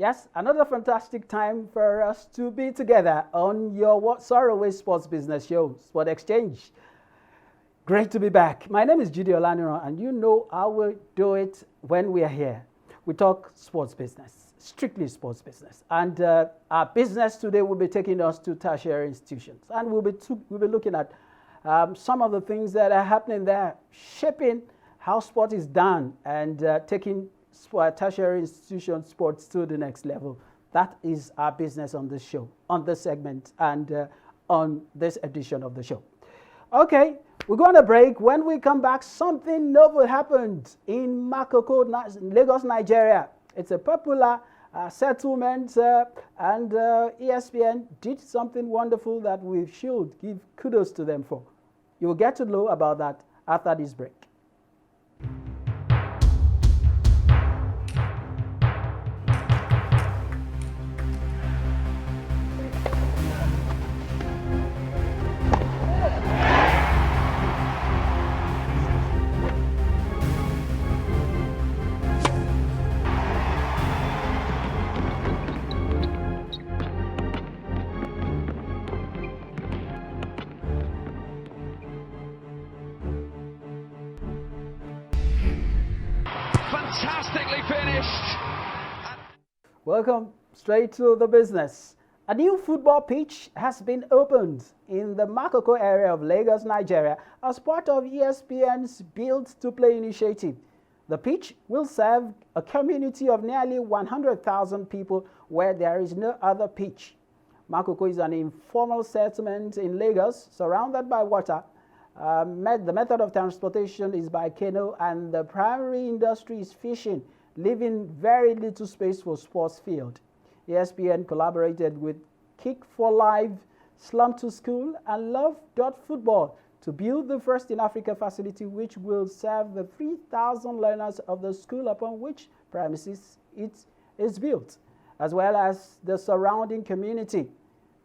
Yes, another fantastic time for us to be together on your What Sorrow is Sports Business Show, Sport Exchange. Great to be back. My name is Judy Olaniro, and you know how we do it when we are here. We talk sports business, strictly sports business. And our business today will be taking us to tertiary institutions. And we'll be looking at some of the things that are happening there, shaping how sport is done and taking tertiary institution sports to the next level. That is our business on this show, on this segment, and on this edition of the show. Okay, we're going to break. When we come back, something novel happened in MAKOKO, Lagos, Nigeria. It's a popular settlement, and ESPN did something wonderful that we should give kudos to them for. You will get to know about that after this break. Fantastically finished. Welcome straight to the business. A new football pitch has been opened in the MAKOKO area of Lagos, Nigeria, as part of ESPN's Build to Play initiative. The pitch will serve a community of nearly 100,000 people where there is no other pitch. MAKOKO is an informal settlement in Lagos, surrounded by water. The method of transportation is by canoe, and the primary industry is fishing, leaving very little space for sports field. ESPN collaborated with Kick for Life, Slum to School, and Love.Football to build the first in Africa facility, which will serve the 3,000 learners of the school upon which premises it is built, as well as the surrounding community.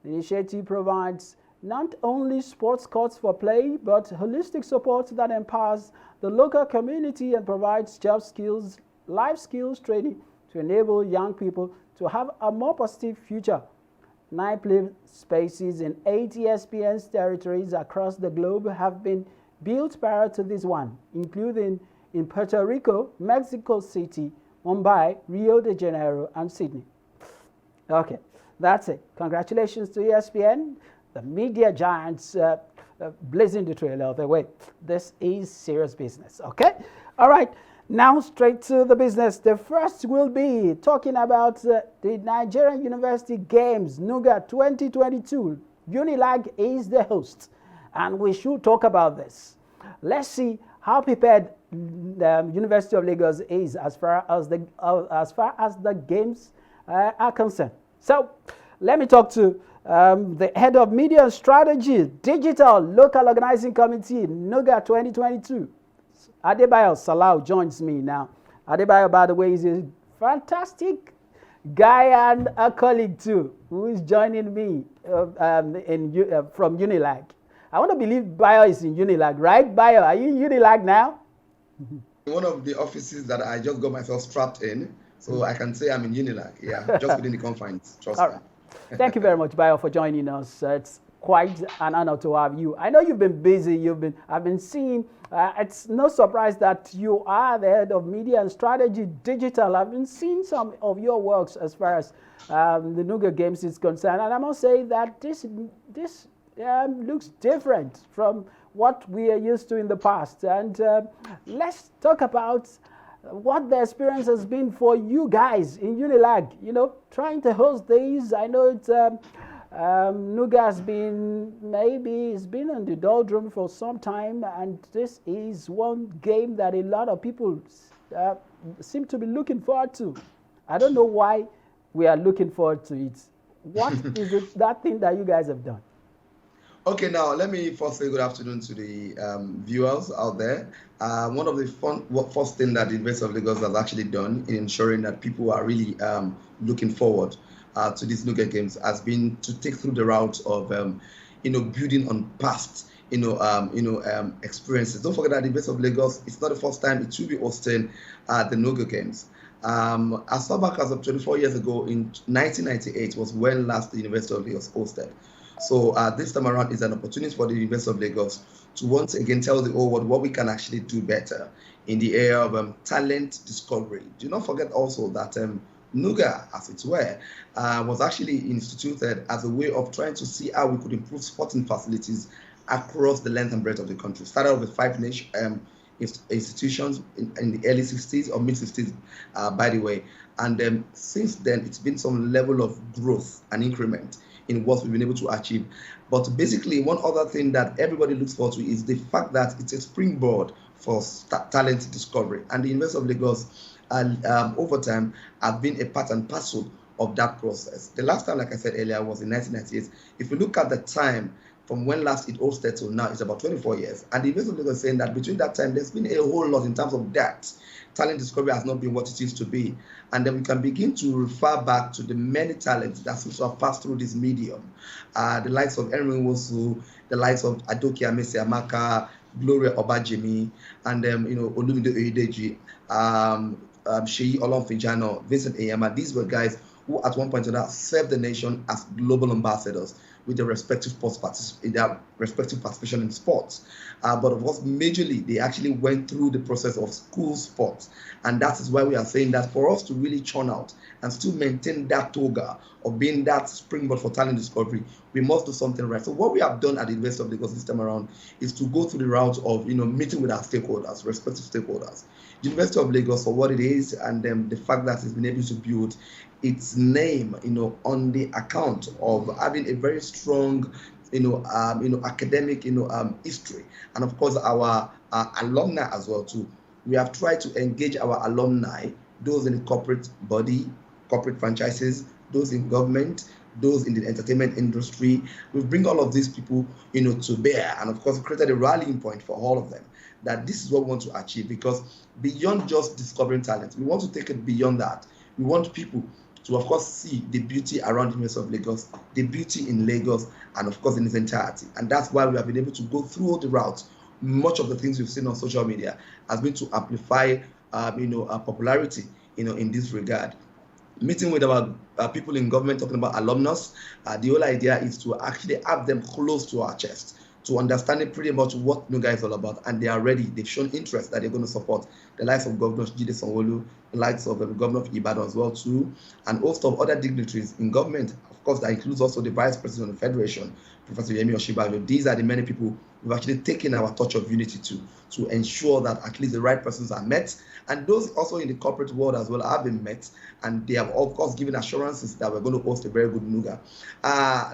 The initiative provides not only sports courts for play, but holistic support that empowers the local community and provides job skills, life skills training to enable young people to have a more positive future. 9 play spaces in 8 ESPN's territories across the globe have been built prior to this one, including in Puerto Rico, Mexico City, Mumbai, Rio de Janeiro, and Sydney. Okay, that's it. Congratulations to ESPN. The media giants blazing the trail of the way. This is serious business, okay? All right, now straight to the business. The first will be talking about the Nigerian University Games, NUGA 2022. Unilag is the host, and we should talk about this. Let's see how prepared the University of Lagos is as far as the games are concerned. So let me talk to the head of media strategy, digital local organizing committee, NUGA 2022. Adebayo Salau joins me now. Adebayo, by the way, is a fantastic guy and a colleague too, who is joining me from Unilag. I want to believe Bayo is in Unilag, right? Bayo, are you in Unilag now? One of the offices that I just got myself strapped in, so I can say I'm in Unilag. Yeah, just within the confines. Trust me. Thank you very much, Bayo, for joining us. It's quite an honor to have you. I know you've been busy. I've been seeing. It's no surprise that you are the head of media and strategy digital. I've been seeing some of your works as far as the NUGA Games is concerned, and I must say that this looks different from what we are used to in the past. And let's talk about what the experience has been for you guys in Unilag, trying to host these. I know it's NUGA has been, it's been in the doldrum for some time, and this is one game that a lot of people seem to be looking forward to. I don't know why we are looking forward to it. What is that thing that you guys have done? Okay, now let me first say good afternoon to the viewers out there. One of the first thing that the University of Lagos has actually done in ensuring that people are really looking forward to these NUGA Games has been to take through the route of, building on past experiences. Don't forget that the University of Lagos, it's not the first time it will be hosting the Nogo Games. As far back as of 24 years ago, in 1998 was when last the University of Lagos hosted. So this time around is an opportunity for the University of Lagos to once again tell the whole world what we can actually do better in the area of talent discovery. Do not forget also that NUGA, as it were, was actually instituted as a way of trying to see how we could improve sporting facilities across the length and breadth of the country. Started off with 5 institutions in the early 60s or mid 60s, by the way. And since then, it's been some level of growth and increment in what we've been able to achieve. But basically, one other thing that everybody looks forward to is the fact that it's a springboard for talent discovery. And the University of Lagos, over time, have been a part and parcel of that process. The last time, like I said earlier, was in 1998. If you look at the time from when last it hosted to now, it's about 24 years. And the University of Lagos is saying that between that time, there's been a whole lot in terms of that. Talent discovery has not been what it used to be. And then we can begin to refer back to the many talents that seem to have passed through this medium. The likes of Henry Wosu, the likes of Adoke Amesi Amaka, Gloria Obajimi, and Olumide Oyedeji, Sheyi Olonfinjano, Vincent Eyama. These were guys who at one point or another served the nation as global ambassadors with their respective participation in sports. But of course, majorly, they actually went through the process of school sports. And that is why we are saying that for us to really churn out and still maintain that toga of being that springboard for talent discovery, we must do something right. So what we have done at the University of Lagos this time around is to go through the route of meeting with our stakeholders, respective stakeholders. University of Lagos, for what it is, and the fact that it's been able to build its name, on the account of having a very strong, academic, history, and of course our alumni as well too. We have tried to engage our alumni, those in the corporate body, corporate franchises, those in government, those in the entertainment industry. We bring all of these people, to bear, and of course created a rallying point for all of them. That this is what we want to achieve, because beyond just discovering talent, we want to take it beyond that. We want people to, of course, see the beauty around the University of Lagos, the beauty in Lagos, and of course in its entirety. And that's why we have been able to go through all the routes. Much of the things we've seen on social media has been to amplify, our popularity, in this regard. Meeting with our people in government, talking about alumnus, the whole idea is to actually have them close to our chest, to understanding pretty much what NUGA is all about, and they are ready. They've shown interest that they're going to support the likes of Governor Jide Sanwo-Olu, the likes of the Governor of Ibadan as well too, and host of other dignitaries in government. Of course, that includes also the Vice President of the Federation, Professor Yemi Osinbajo. These are the many people we've actually taken our touch of unity to ensure that at least the right persons are met, and those also in the corporate world as well have been met, and they have of course given assurances that we're going to host a very good NUGA.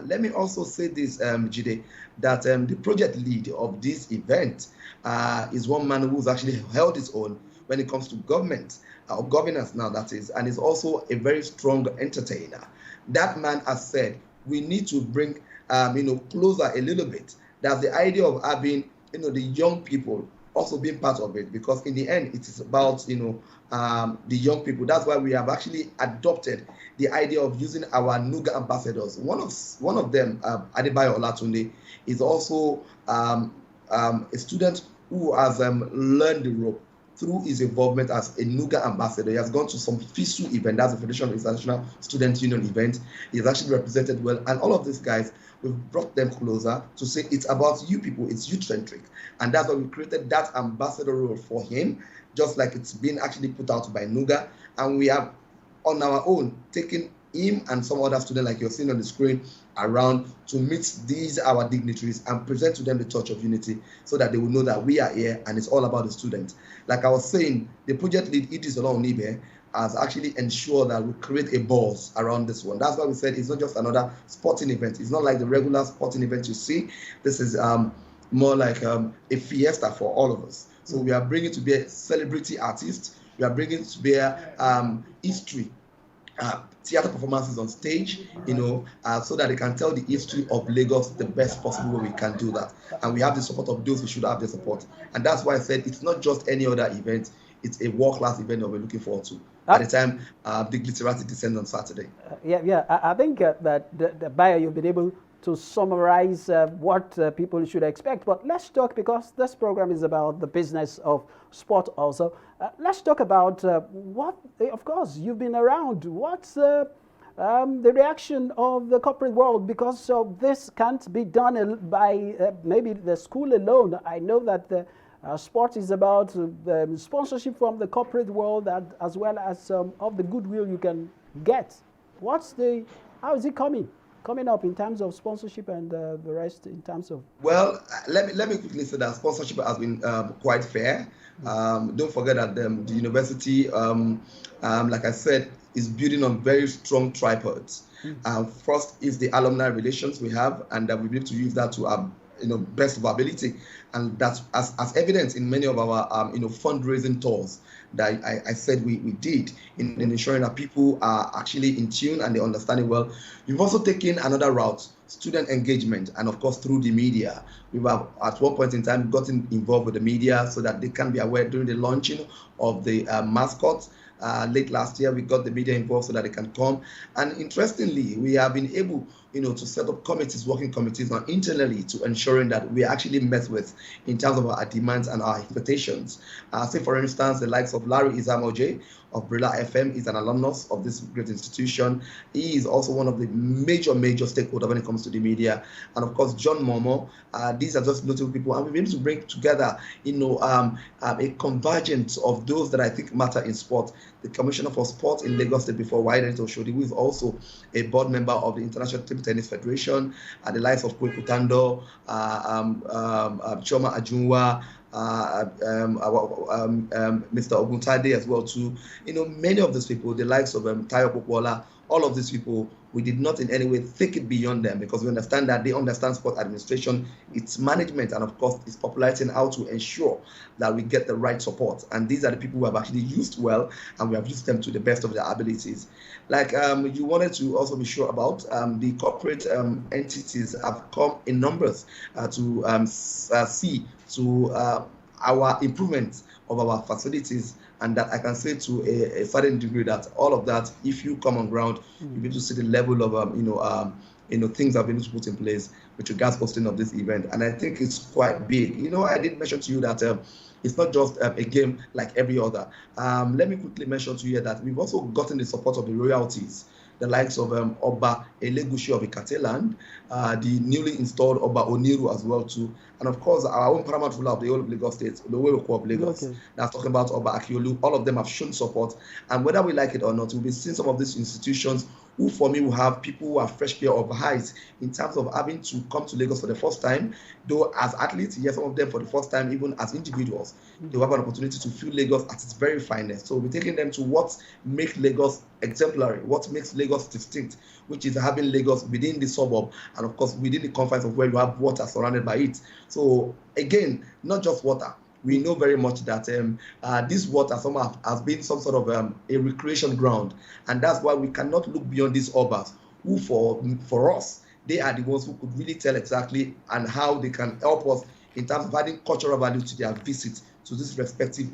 Let me also say this, Jide, that the project lead of this event is one man who's actually held his own when it comes to government, or governance now that is, and is also a very strong entertainer. That man has said we need to bring closer a little bit. That's the idea of having the young people also being part of it, because in the end it is about the young people. That's why we have actually adopted the idea of using our NUGA ambassadors. One of them, Adebayo Olatunde, is also a student who has learned the rope through his involvement as a NUGA ambassador. He has gone to some FISU event, that's the Federation of International Student Union event. He has actually represented well, and all of these guys, we've brought them closer to say it's about you people, it's youth-centric. And that's why we created that ambassador role for him, just like it's been actually put out by NUGA. And we have, on our own, taken him and some other students, like you're seeing on the screen, around to meet these our dignitaries and present to them the touch of unity, so that they will know that we are here and it's all about the students. Like I was saying, the project lead, Idris Olawunibe, has actually ensured that we create a buzz around this one. That's why we said it's not just another sporting event. It's not like the regular sporting event you see. This is more like a fiesta for all of us. So we are bringing to bear celebrity artists. We are bringing to bear history, theater performances on stage, so that they can tell the history of Lagos the best possible way we can do that. And we have the support of those who should have the support. And that's why I said it's not just any other event. It's a world-class event that we're looking forward to. At the time, the glitterati descends on Saturday. I think that the buyer, you've been able to summarize what people should expect. But let's talk, because this program is about the business of sport also. Let's talk about what, of course, you've been around. What's the reaction of the corporate world? Because this can't be done by maybe the school alone. I know that the sport is about sponsorship from the corporate world, as well as of the goodwill you can get. How is it coming up in terms of sponsorship and the rest in terms of? Well, let me quickly say that sponsorship has been quite fair. Don't forget that the university, like I said, is building on very strong tripods. First is the alumni relations we have, and we need to use that to our best of our ability, and that's as evidence in many of our fundraising tours that I said we did in ensuring that people are actually in tune and they understand it well. We've also taken another route, student engagement, and of course through the media. We have at one point in time gotten involved with the media so that they can be aware during the launching of the mascot. Late last year, we got the media involved so that they can come. And interestingly, we have been able, to set up committees, working committees now internally to ensuring that we actually met with in terms of our demands and our expectations. Say, for instance, the likes of Larry Izamoje of Brilla FM is an alumnus of this great institution. He is also one of the major stakeholders when it comes to the media. And of course, John Momo. These are just notable people, and we've been able to bring together, a convergence of those that I think matter in sport. The Commissioner for Sport in Lagos State before, Wayne Oshodi, who is also a board member of the International Table Tennis Federation, the likes of Kwe Kutando, Choma Ajunwa, Mr. Oguntade as well too. Many of these people, the likes of Tayo Popola, all of these people, we did not in any way think it beyond them, because we understand that they understand sport administration, its management, and of course its popularity, and how to ensure that we get the right support. And these are the people who have actually used well, and we have used them to the best of their abilities. Like you wanted to also be sure about, the corporate entities have come in numbers to see to our improvements of our facilities, and that I can say to a certain degree that all of that, if you come on ground, you'll be able to see the level of things I've been able to put in place with regards to hosting of this event, and I think it's quite big. I did mention to you that it's not just a game like every other. Let me quickly mention to you that we've also gotten the support of the royalties, the likes of Oba Elegushi of Ikateland, the newly installed Oba Oniru as well too, and of course our own paramount ruler of the whole of Lagos State, the Oweko of Lagos. Okay. That's talking about Oba Akiolu. All of them have shown support, and whether we like it or not, we'll be seeing some of these institutions who, for me, will have people who are fresh pair of eyes in terms of having to come to Lagos for the first time. Though as athletes, yes, some of them for the first time, even as individuals, they will have an opportunity to feel Lagos at its very finest. So we're taking them to what makes Lagos exemplary, what makes Lagos distinct, which is having Lagos within the suburb, and of course within the confines of where you have water surrounded by it. So again, not just water. We know very much that this water somehow has been some sort of a recreation ground, and that's why we cannot look beyond these urbans, who for us, they are the ones who could really tell exactly and how they can help us in terms of adding cultural value to their visit to this respective,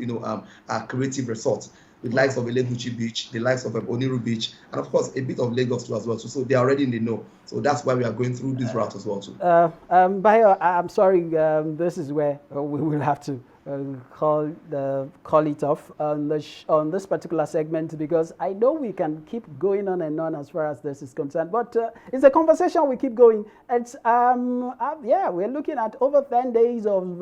creative resort. The likes of Elegushi Beach, the likes of Oniru Beach, and of course a bit of Lagos too as well. So they are already in the know. So that's why we are going through this route as well too. Bayo, I'm sorry, this is where we will have to call it off on this particular segment, because I know we can keep going on and on as far as this is concerned, but it's a conversation we keep going. It's we're looking at over 10 days of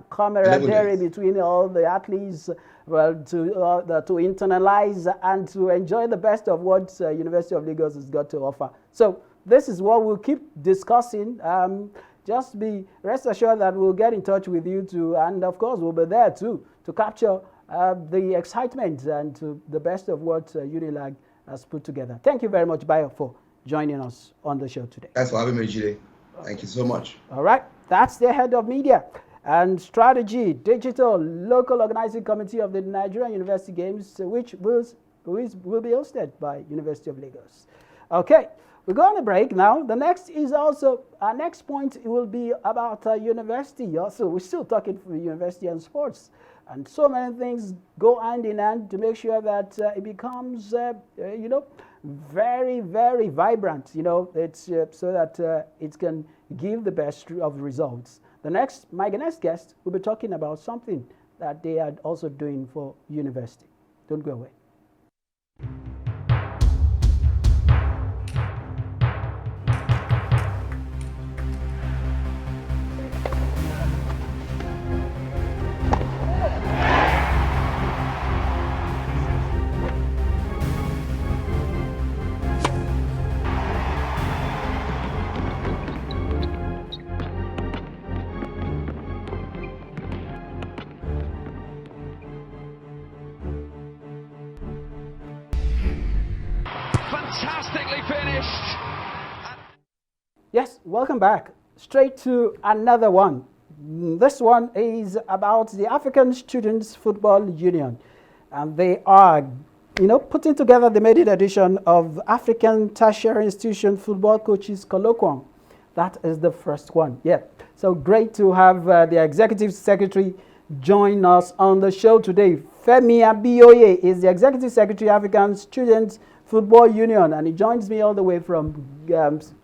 camaraderie between all the athletes, to internalize and to enjoy the best of what University of Lagos has got to offer. So this is what we'll keep discussing. Just be rest assured that we'll get in touch with you too, and of course we'll be there too to capture the excitement and to the best of what Unilag has put together. Thank you very much, Bayo, for joining us on the show today. Thanks for having me, Jide. Thank you so much. All right, that's the head of media and strategy, digital, local organizing committee of the Nigerian University Games, which will be hosted by University of Lagos. Okay. We go on a break now. The next is also, our next point will be about university. Also, we're still talking for university and sports. And so many things go hand in hand to make sure that it becomes, very, very vibrant. It's so that it can give the best of results. My next guest will be talking about something that they are also doing for university. Don't go away. Fantastically finished. Yes, welcome back. Straight to another one. This one is about the African Students Football Union. And they are, putting together the maiden edition of African Tertiary Institution Football Coaches Colloquium. That is the first one. Yeah. So great to have the Executive Secretary join us on the show today. Femi Abiyoye is the Executive Secretary, African Students Football Union, and he joins me all the way from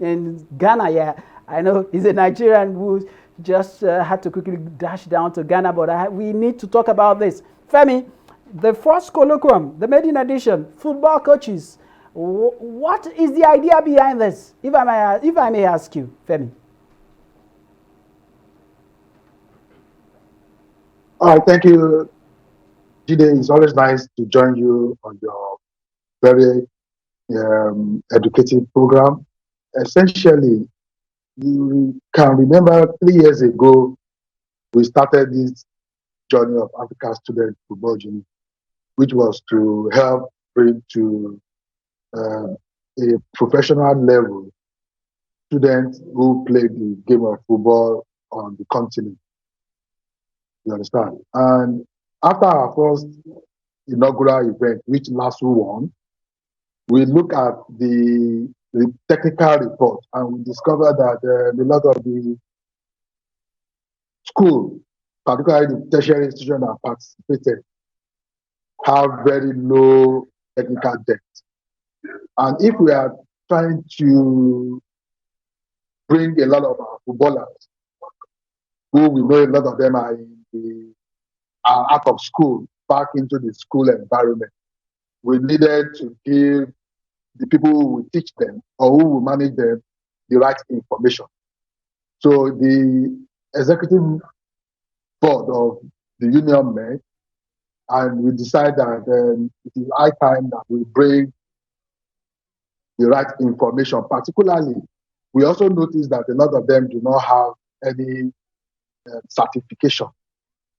in Ghana. Yeah, I know he's a Nigerian who just had to quickly dash down to Ghana, but we need to talk about this. Femi, the first colloquium, the maiden edition, football coaches. What is the idea behind this, if I may ask you, Femi? All right, thank you, Jide. It's always nice to join you on your very educative program. Essentially, you can remember 3 years ago, we started this journey of Africa Student Football Union, which was to help bring to a professional level students who play the game of football on the continent. You understand? And after our first inaugural event, which LASU won, we look at the technical report and we discovered that a lot of the schools, particularly the tertiary institutions that participated, have very low technical depth. And if we are trying to bring a lot of our footballers, who we know a lot of them are out of school, back into the school environment, we needed to give the people who will teach them or who will manage them the right information. So the executive board of the union met, and we decided that it is high time that we bring the right information. Particularly, we also noticed that a lot of them do not have any certification.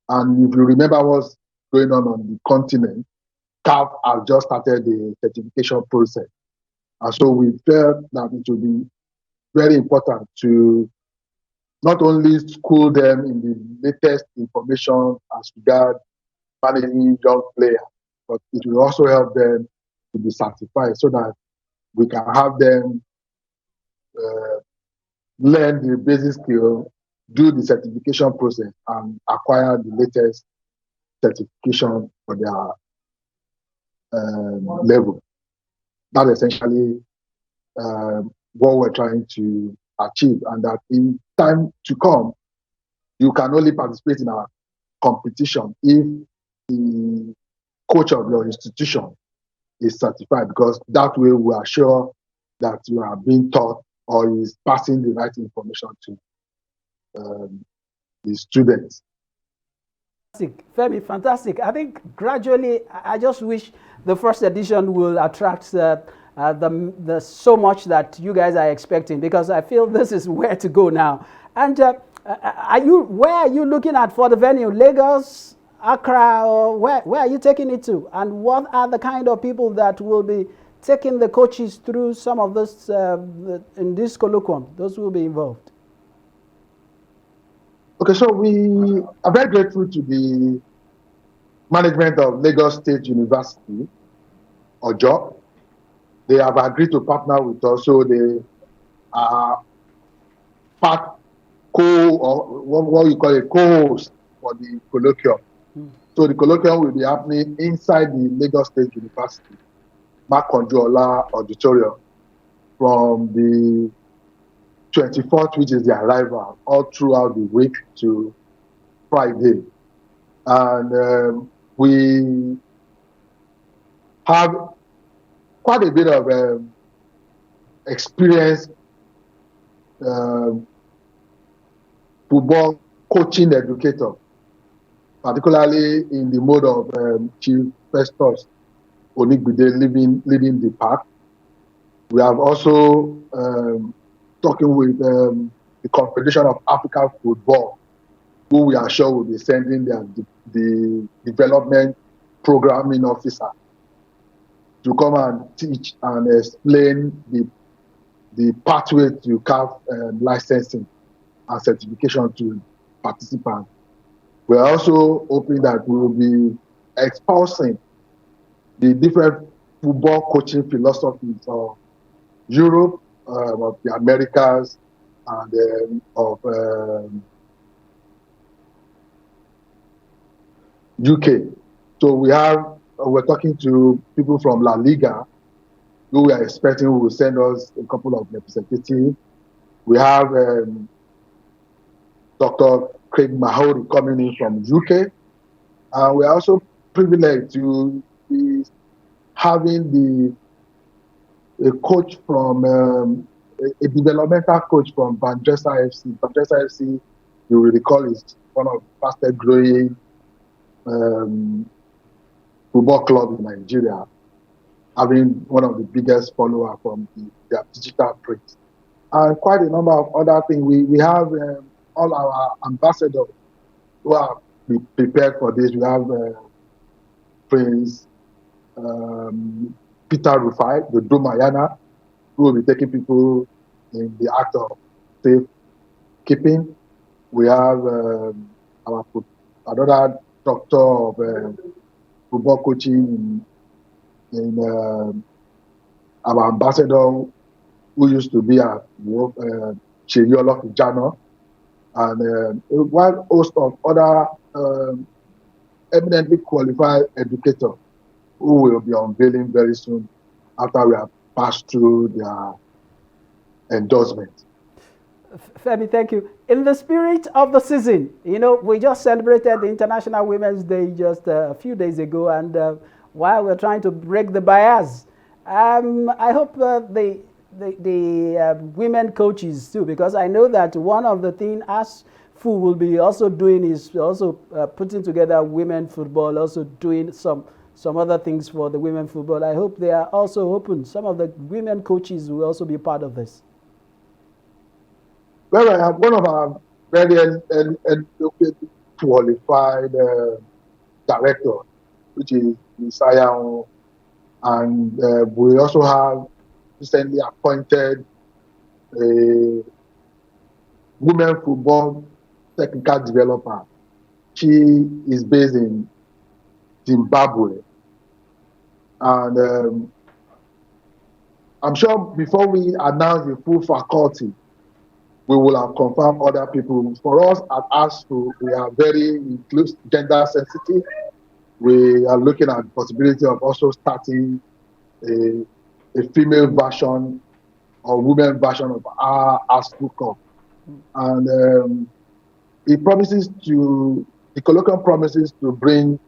And if you remember what's going on the continent, CAF has just started the certification process. And so we felt that it would be very important to not only school them in the latest information as regards managing young players, but it will also help them to be certified so that we can have them learn the basic skill, do the certification process, and acquire the latest certification for their level. That's essentially what we're trying to achieve, and that in time to come, you can only participate in our competition if the coach of your institution is certified, because that way we are sure that you are being taught or is passing the right information to the students. Fantastic, Femi, fantastic. I think gradually, I just wish the first edition will attract the so much that you guys are expecting, because I feel this is where to go now. And where are you looking at for the venue? Lagos, Accra, or where are you taking it to? And what are the kind of people that will be taking the coaches through some of this in this colloquium? Those will be involved. Okay, so we are very grateful to the management of Lagos State University, Ojo. They have agreed to partner with us, so they are what you call a co-host for the colloquium. So the colloquium will be happening inside the Lagos State University, Makonjo Auditorium, from the 24th, which is the arrival, all throughout the week to Friday. And we have quite a bit of experience football coaching educator, particularly in the mode of Chief Festus Onigbide leading the pack. We have also talking with the Confederation of African Football, who we are sure will be sending the development programming officer to come and teach and explain the pathway to CAF licensing and certification to participants. We're also hoping that we will be espousing the different football coaching philosophies of Europe, of the Americas, and of UK. So we're talking to people from La Liga, who we are expecting will send us a couple of representatives. We have Dr. Craig Mahori coming in from UK, and we're also privileged to be having a coach from a developmental coach from Bandresa FC. Bandresa FC, you will recall, is one of the fastest growing football clubs in Nigeria, having one of the biggest followers from their digital print. And quite a number of other things. We have all our ambassadors who are prepared for this. We have Prince Peter Rufai, the Domayana, who will be taking people in the act of safekeeping. We have another doctor of football coaching in our ambassador, who used to be at Cheriolo Fujano, and one host of other eminently qualified educators who will be unveiling very soon after we have passed through their endorsement. Femi, thank you. In the spirit of the season, we just celebrated the International Women's Day just a few days ago, and while we're trying to break the bias, I hope the women coaches too, because I know that one of the things ASFU will be also doing is also putting together women football, also doing some other things for the women football. I hope they are also open. Some of the women coaches will also be part of this. Well, I have one of our very qualified director, which is Messiah, and we also have recently appointed a women football technical developer. She is based in Zimbabwe, and I'm sure before we announce the full faculty, we will have confirmed other people. For us at ASFU, we are very inclusive, gender sensitive. We are looking at the possibility of also starting a female version or women version of our ASFU Cup. And the colloquium promises to bring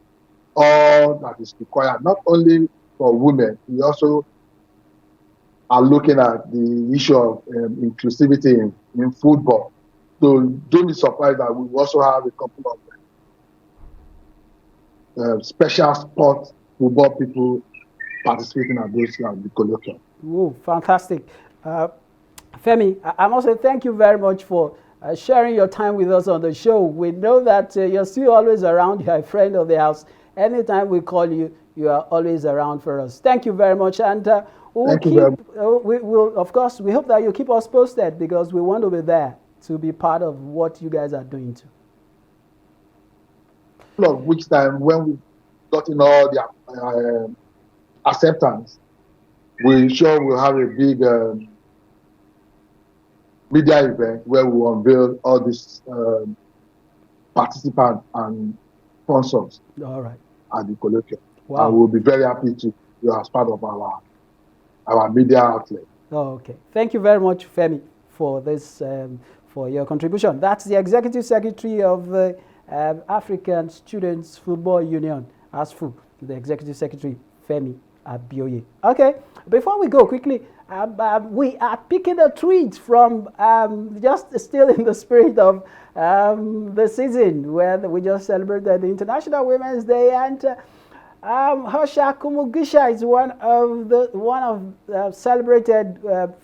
all that is required, not only for women. We also are looking at the issue of inclusivity in football. So don't be surprised that we also have a couple of special sports football people participating at those the colloquium. Oh, fantastic. Femi, I must say thank you very much for sharing your time with us on the show. We know that you're still always around. You're a friend of the house. Anytime we call you, you are always around for us. Thank you very much. And we will, of course, we hope that you keep us posted, because we want to be there to be part of what you guys are doing too. Of which time, when we've gotten all the acceptance, we sure will have a big media event where we will unveil all these participants and sponsors All right. at the colloquium. Wow. And we'll be very happy to be as part of our media outlet. Oh, okay. Thank you very much, Femi, for this, for your contribution. That's the Executive Secretary of the African Students Football Union, ASFU, the Executive Secretary, Femi Abioye. Okay, before we go quickly, we are picking a tweet from just still in the spirit of the season where we just celebrated the International Women's Day, and Harsha Kumugisha is one of celebrated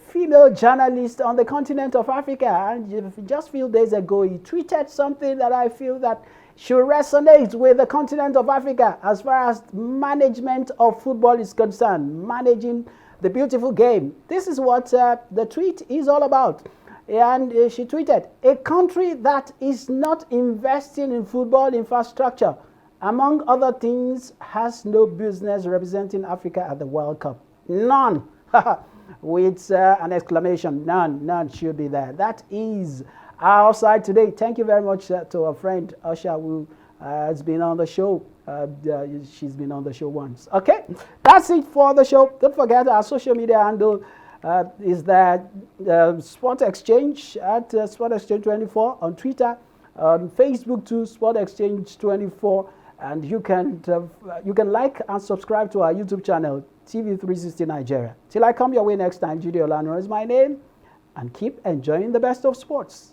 female journalists on the continent of Africa. And just a few days ago, he tweeted something that I feel that should resonate with the continent of Africa as far as management of football is concerned, managing the beautiful game. This is what the tweet is all about. And she tweeted, "A country that is not investing in football infrastructure, among other things, has no business representing Africa at the World Cup. None." With an exclamation. None should be there. That is our side today. Thank you very much to our friend Asha, who has been on the show. She's been on the show once. Okay, that's it for the show. Don't forget our social media handle is that Sport Exchange at Sport Exchange 24 on Twitter, on Facebook to Sport Exchange 24. And you can like and subscribe to our YouTube channel, TV360 Nigeria. Till I come your way next time, Judy Olano is my name. And keep enjoying the best of sports.